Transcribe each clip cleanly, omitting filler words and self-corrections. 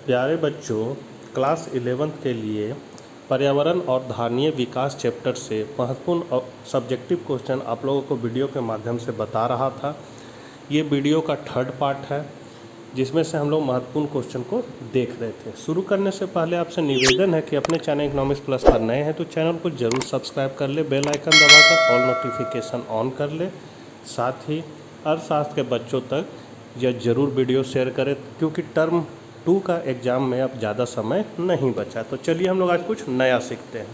प्यारे बच्चों, class 11th के लिए पर्यावरण और धारणीय विकास चैप्टर से महत्वपूर्ण और सब्जेक्टिव क्वेश्चन आप लोगों को वीडियो के माध्यम से बता रहा था। ये वीडियो का थर्ड पार्ट है जिसमें से हम लोग महत्वपूर्ण क्वेश्चन को देख रहे थे। शुरू करने से पहले आपसे निवेदन है कि अपने चैनल इकोनॉमिक्स प्लस पर नए हैं तो चैनल को जरूर सब्सक्राइब कर ले, बेल आइकन दबाकर ऑल नोटिफिकेशन ऑन कर ले। साथ ही अर्थशास्त्र के बच्चों तक यह जरूर वीडियो शेयर करें क्योंकि टर्म 2 का एग्ज़ाम में अब ज़्यादा समय नहीं बचा। तो चलिए हम लोग आज कुछ नया सीखते हैं।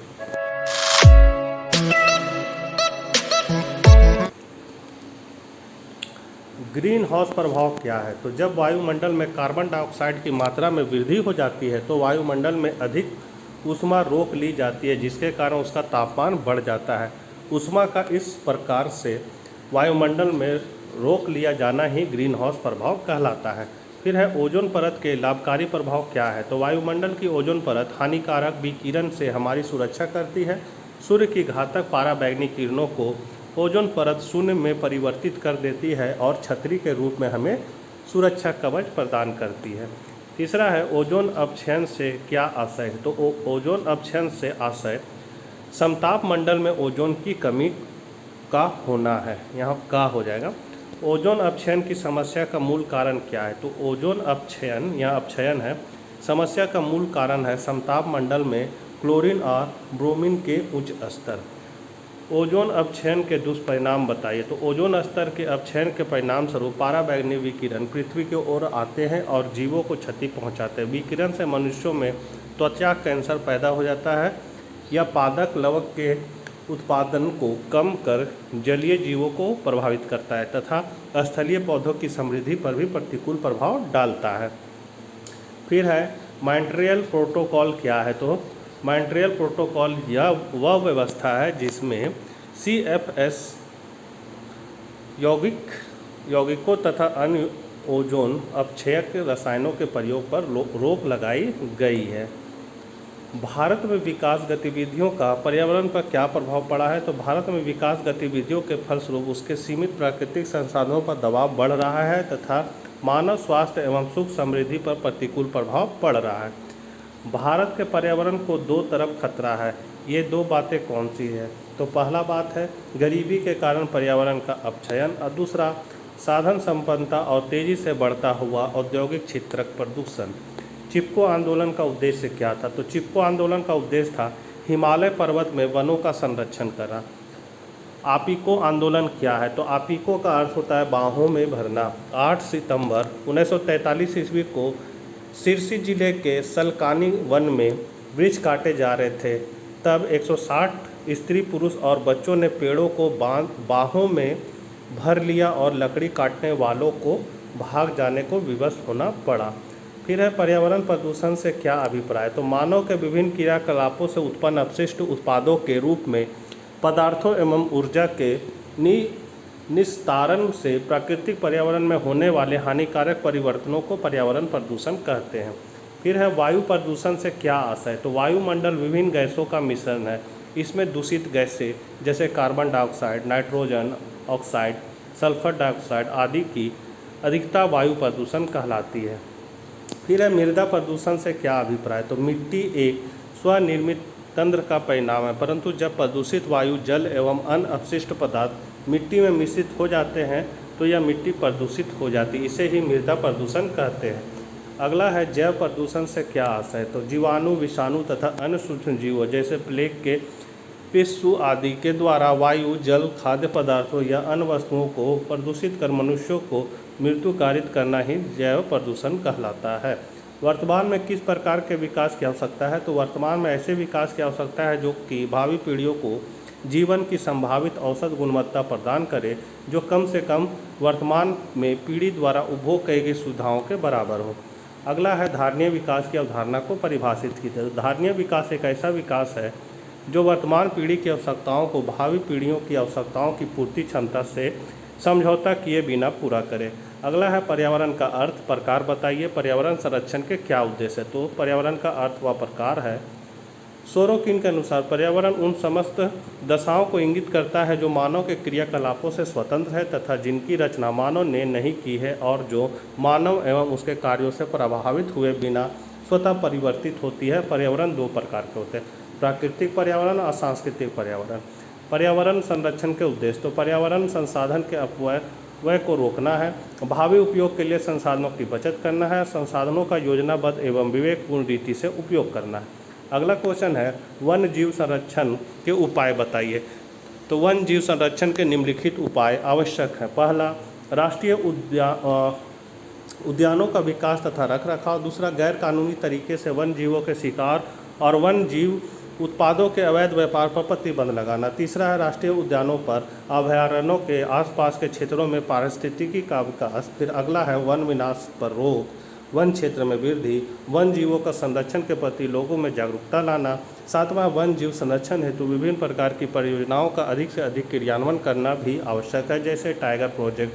ग्रीन हाउस प्रभाव क्या है? तो जब वायुमंडल में कार्बन डाइऑक्साइड की मात्रा में वृद्धि हो जाती है तो वायुमंडल में अधिक ऊष्मा रोक ली जाती है जिसके कारण उसका तापमान बढ़ जाता है। ऊष्मा का इस प्रकार से वायुमंडल में रोक लिया जाना ही ग्रीन हाउस प्रभाव कहलाता है। फिर है ओजोन परत के लाभकारी प्रभाव क्या है? तो वायुमंडल की ओजोन परत हानिकारक विकिरण से हमारी सुरक्षा करती है। सूर्य की घातक पराबैंगनी किरणों को ओजोन परत शून्य में परिवर्तित कर देती है और छतरी के रूप में हमें सुरक्षा कवच प्रदान करती है। तीसरा है ओजोन अपक्षयन से क्या आशय है? तो ओजोन अपक्षयन से आशय समताप मंडल में ओजोन की कमी का होना है। यहाँ का हो जाएगा। ओजोन अपक्षयन की समस्या का मूल कारण क्या है? तो ओजोन अपक्षयन या अपक्षयन है समस्या का मूल कारण है समताप मंडल में क्लोरीन और ब्रोमीन के उच्च स्तर। ओजोन अपक्षयन के दुष्परिणाम बताइए। तो ओजोन स्तर के अपक्षयन के परिणाम स्वरूप पराबैंगनी विकिरण पृथ्वी की ओर आते हैं और जीवों को क्षति पहुंचाते हैं। विकिरण से मनुष्यों में त्वचा कैंसर पैदा हो जाता है। यह पादप लवक के उत्पादन को कम कर जलीय जीवों को प्रभावित करता है तथा स्थलीय पौधों की समृद्धि पर भी प्रतिकूल प्रभाव डालता है। फिर है मॉन्ट्रियल प्रोटोकॉल क्या है? तो मॉन्ट्रियल प्रोटोकॉल यह वह व्यवस्था है जिसमें CFS यौगिकों तथा अन्य ओजोन अपक्षयक रसायनों के प्रयोग पर रोक लगाई गई है। भारत में विकास गतिविधियों का पर्यावरण पर क्या प्रभाव पड़ा है? तो भारत में विकास गतिविधियों के फलस्वरूप उसके सीमित प्राकृतिक संसाधनों पर दबाव बढ़ रहा है तथा मानव स्वास्थ्य एवं सुख समृद्धि पर प्रतिकूल प्रभाव पड़ रहा है। भारत के पर्यावरण को दो तरफ खतरा है। ये दो बातें कौन सी है? तो पहला बात है गरीबी के कारण पर्यावरण का अपक्षयन और दूसरा साधन संपन्नता और तेज़ी से बढ़ता हुआ औद्योगिक क्षेत्र प्रदूषण। चिपको आंदोलन का उद्देश्य क्या था? तो चिपको आंदोलन का उद्देश्य था हिमालय पर्वत में वनों का संरक्षण करना। आपीको आंदोलन क्या है? तो आपीको का अर्थ होता है बाहों में भरना। 8 सितंबर 1943 ईस्वी को सिरसी जिले के सलकानी वन में वृक्ष काटे जा रहे थे। तब 160 स्त्री पुरुष और बच्चों ने पेड़ों को बाहों में भर लिया और लकड़ी काटने वालों को भाग जाने को विवश होना पड़ा। फिर है पर्यावरण प्रदूषण से क्या अभिप्राय? तो मानव के विभिन्न क्रियाकलापों से उत्पन्न अपशिष्ट उत्पादों के रूप में पदार्थों एवं ऊर्जा के निस्तारण से प्राकृतिक पर्यावरण में होने वाले हानिकारक परिवर्तनों को पर्यावरण प्रदूषण कहते हैं। फिर है वायु प्रदूषण से क्या आशय? तो वायुमंडल विभिन्न गैसों का मिश्रण है। इसमें दूषित गैसें जैसे carbon dioxide, nitrogen oxide, sulphur dioxide आदि की अधिकता वायु प्रदूषण कहलाती है। फिर है मृदा प्रदूषण से क्या अभिप्राय? तो मिट्टी एक स्वनिर्मित तंत्र का परिणाम है, परंतु जब प्रदूषित वायु, जल एवं अन्य अपशिष्ट पदार्थ मिट्टी में मिश्रित हो जाते हैं तो यह मिट्टी प्रदूषित हो जाती है। इसे ही मृदा प्रदूषण कहते हैं। अगला है जैव प्रदूषण से क्या आशय? तो जीवाणु, विषाणु तथा अन्य सूक्ष्म जीवों जैसे प्लेग के पिस्सू आदि के द्वारा वायु, जल, खाद्य पदार्थों या अन्य वस्तुओं को प्रदूषित कर मनुष्यों को मृत्यु कारित करना ही जैव प्रदूषण कहलाता है। वर्तमान में किस प्रकार के विकास की आवश्यकता है? तो वर्तमान में ऐसे विकास की आवश्यकता है जो कि भावी पीढ़ियों को जीवन की संभावित औसत गुणवत्ता प्रदान करे जो कम से कम वर्तमान में पीढ़ी द्वारा उपभोग की गई सुविधाओं के बराबर हो। अगला है धारणीय विकास की अवधारणा को परिभाषित कीजिए। धारणीय विकास एक ऐसा विकास है जो वर्तमान पीढ़ी की आवश्यकताओं को भावी पीढ़ियों की आवश्यकताओं की पूर्ति क्षमता से समझौता किए बिना पूरा करे। अगला है पर्यावरण का अर्थ प्रकार बताइए। पर्यावरण संरक्षण के क्या उद्देश्य है? तो पर्यावरण का अर्थ व प्रकार है सोरोकिन के अनुसार पर्यावरण उन समस्त दशाओं को इंगित करता है जो मानव के क्रियाकलापों से स्वतंत्र है तथा जिनकी रचना मानव ने नहीं की है और जो मानव एवं उसके कार्यों से प्रभावित हुए बिना स्वतः परिवर्तित होती है। पर्यावरण दो प्रकार के होते हैं, प्राकृतिक पर्यावरण और सांस्कृतिक पर्यावरण। पर्यावरण संरक्षण के उद्देश्य, तो पर्यावरण संसाधन के अपव्यय को रोकना है, भावी उपयोग के लिए संसाधनों की बचत करना है, संसाधनों का योजनाबद्ध एवं विवेकपूर्ण रीति से उपयोग करना है। अगला क्वेश्चन है वन्य जीव संरक्षण के उपाय बताइए। तो वन्य जीव संरक्षण के निम्नलिखित उपाय आवश्यक हैं। पहला, राष्ट्रीय उद्यानों का विकास तथा रखरखाव। दूसरा, गैर कानूनी तरीके से वन्य जीवों के शिकार और वन्य जीव उत्पादों के अवैध व्यापार पर प्रतिबंध लगाना। तीसरा है राष्ट्रीय उद्यानों पर अभयारण्यों के आसपास के क्षेत्रों में पारिस्थितिकी का विकास। फिर अगला है वन विनाश पर रोक, वन क्षेत्र में वृद्धि, वन जीवों का संरक्षण के प्रति लोगों में जागरूकता लाना। सातवां, वन जीव संरक्षण हेतु विभिन्न प्रकार की परियोजनाओं का अधिक से अधिक क्रियान्वयन करना भी आवश्यक है, जैसे tiger project,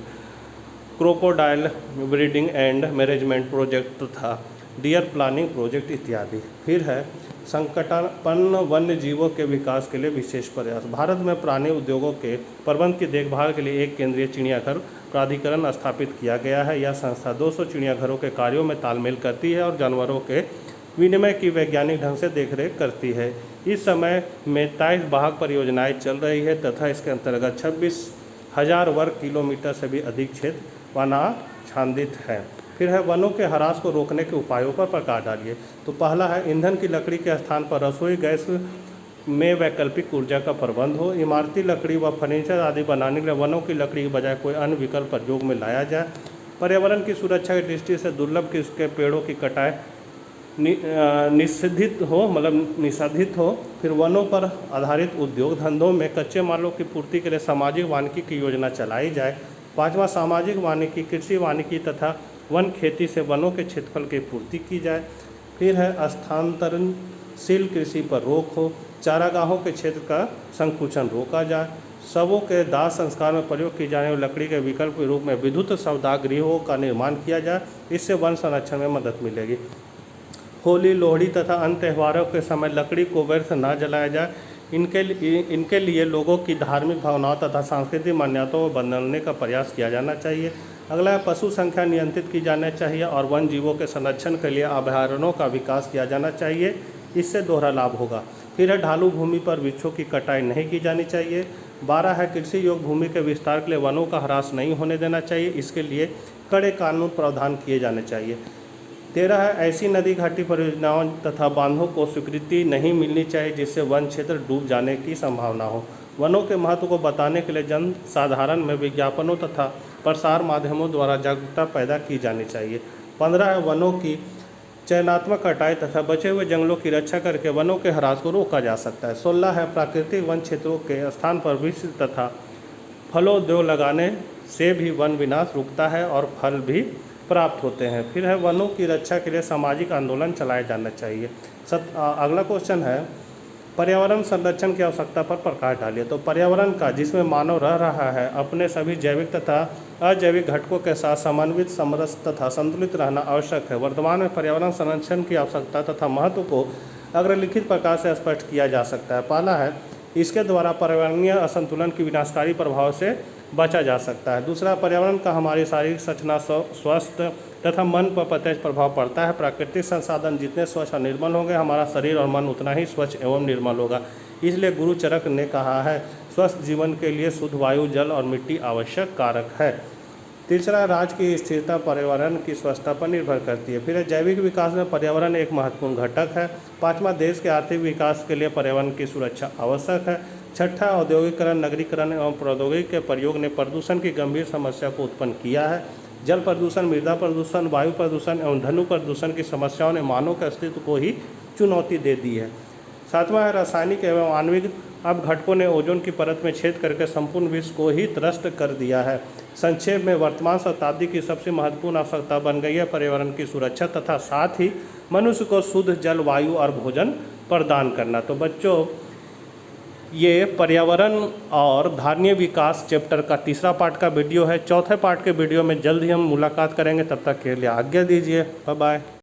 crocodile breeding and management project तथा डियर प्लानिंग प्रोजेक्ट इत्यादि। फिर है संकटापन्न वन्य जीवों के विकास के लिए विशेष प्रयास। भारत में प्राणी उद्योगों के प्रबंध की देखभाल के लिए एक केंद्रीय चिड़ियाघर प्राधिकरण स्थापित किया गया है। यह संस्था 200 चिड़ियाघरों के कार्यों में तालमेल करती है और जानवरों के विनिमय की वैज्ञानिक ढंग से देखरेख करती है। इस समय में 23 बाघ परियोजनाएं चल रही है तथा इसके अंतर्गत 26,000 वर्ग किलोमीटर से भी अधिक क्षेत्र वनाच्छादित है। फिर है वनों के ह्रास को रोकने के उपायों पर प्रकाश डालिए। तो पहला है ईंधन की लकड़ी के स्थान पर रसोई गैस में वैकल्पिक ऊर्जा का प्रबंध हो। इमारती लकड़ी व फर्नीचर आदि बनाने के लिए वनों की लकड़ी के बजाय कोई अन्य विकल्प प्रयोग में लाया जाए। पर्यावरण की सुरक्षा की दृष्टि से दुर्लभ किस्म के पेड़ों की कटाई निषेधित हो। फिर वनों पर आधारित उद्योग धंधों में कच्चे मालों की पूर्ति के लिए सामाजिक वानिकी की योजना चलाई जाए। पाँचवां, सामाजिक वानिकी, कृषि वानिकी तथा वन खेती से वनों के क्षेत्रफल की पूर्ति की जाए। फिर है स्थानांतरणशील कृषि पर रोक हो। चारागाहों के क्षेत्र का संकुचन रोका जाए। शवों के दाह संस्कार में प्रयोग की जाने वाली लकड़ी के विकल्प के रूप में विद्युत शवदाहगृहों का निर्माण किया जाए। इससे वन संरक्षण में मदद मिलेगी। होली, लोहड़ी तथा अन्य त्योहारों के समय लकड़ी को व्यर्थ न जलाया जाए। इनके लिए लोगों की धार्मिक भावनाओं तथा सांस्कृतिक मान्यताओं को बदलने का प्रयास किया जाना चाहिए। अगला है पशु संख्या नियंत्रित की जानी चाहिए और वन जीवों के संरक्षण के लिए अभयारण्यों का विकास किया जाना चाहिए। इससे दोहरा लाभ होगा। फिर है ढालू भूमि पर वृक्षों की कटाई नहीं की जानी चाहिए। 12 है कृषि योग्य भूमि के विस्तार के लिए वनों का ह्रास नहीं होने देना चाहिए। इसके लिए कड़े कानून प्रावधान किए जाने चाहिए। 13 है ऐसी नदी घाटी परियोजनाओं तथा बांधों को स्वीकृति नहीं मिलनी चाहिए जिससे वन क्षेत्र डूब जाने की संभावना हो। वनों के महत्व को बताने के लिए जन साधारण में विज्ञापनों तथा प्रसार माध्यमों द्वारा जागरूकता पैदा की जानी चाहिए। 15 है वनों की चयनात्मक कटाई तथा बचे हुए जंगलों की रक्षा करके वनों के ह्रास को रोका जा सकता है। 16 है प्राकृतिक वन क्षेत्रों के स्थान पर वृक्ष तथा फलोद्योग लगाने से भी वन विनाश रुकता है और फल भी प्राप्त होते हैं। फिर है वनों की रक्षा के लिए सामाजिक आंदोलन चलाया जाना चाहिए। अगला क्वेश्चन है पर्यावरण संरक्षण की आवश्यकता पर प्रकाश डालिए। तो पर्यावरण का जिसमें मानव रह रहा है अपने सभी जैविक तथा अजैविक घटकों के साथ समन्वित, समरस तथा संतुलित रहना आवश्यक है। वर्तमान में पर्यावरण संरक्षण की आवश्यकता तथा महत्व को अग्रलिखित प्रकार से स्पष्ट किया जा सकता है। पहला है इसके द्वारा पर्यावरणीय असंतुलन की विनाशकारी प्रभाव से बचा जा सकता है। दूसरा, पर्यावरण का हमारी शारीरिक संरचना, स्वास्थ्य तथा मन पर प्रत्यक्ष प्रभाव पड़ता है। प्राकृतिक संसाधन जितने स्वच्छ और निर्मल होंगे हमारा शरीर और मन उतना ही स्वच्छ एवं निर्मल होगा। इसलिए गुरु चरक ने कहा है स्वस्थ जीवन के लिए शुद्ध वायु, जल और मिट्टी आवश्यक कारक है। तीसरा, राज्य की स्थिरता पर्यावरण की स्वच्छता पर निर्भर करती है। फिर जैविक विकास में पर्यावरण एक महत्वपूर्ण घटक है। पाँचवा, देश के आर्थिक विकास के लिए पर्यावरण की सुरक्षा आवश्यक है। छठा, औद्योगिकरण, नगरीकरण एवं प्रौद्योगिकी के प्रयोग ने प्रदूषण की गंभीर समस्या को उत्पन्न किया है। जल प्रदूषण, मृदा प्रदूषण, वायु प्रदूषण एवं ध्वनि प्रदूषण की समस्याओं ने मानव के अस्तित्व को ही चुनौती दे दी है। सातवां है रासायनिक एवं आणविक अपघटकों ने ओजोन की परत में छेद करके संपूर्ण विश्व को ही त्रस्त कर दिया है। संक्षेप में वर्तमान शताब्दी की सबसे महत्वपूर्ण आवश्यकता बन गई है पर्यावरण की सुरक्षा तथा साथ ही मनुष्य को शुद्ध जल, वायु और भोजन प्रदान करना। तो बच्चों, ये पर्यावरण और धारणीय विकास चैप्टर का तीसरा पार्ट का वीडियो है। चौथे पार्ट के वीडियो में जल्द ही हम मुलाकात करेंगे। तब तक के लिए आज्ञा दीजिए। Bye bye.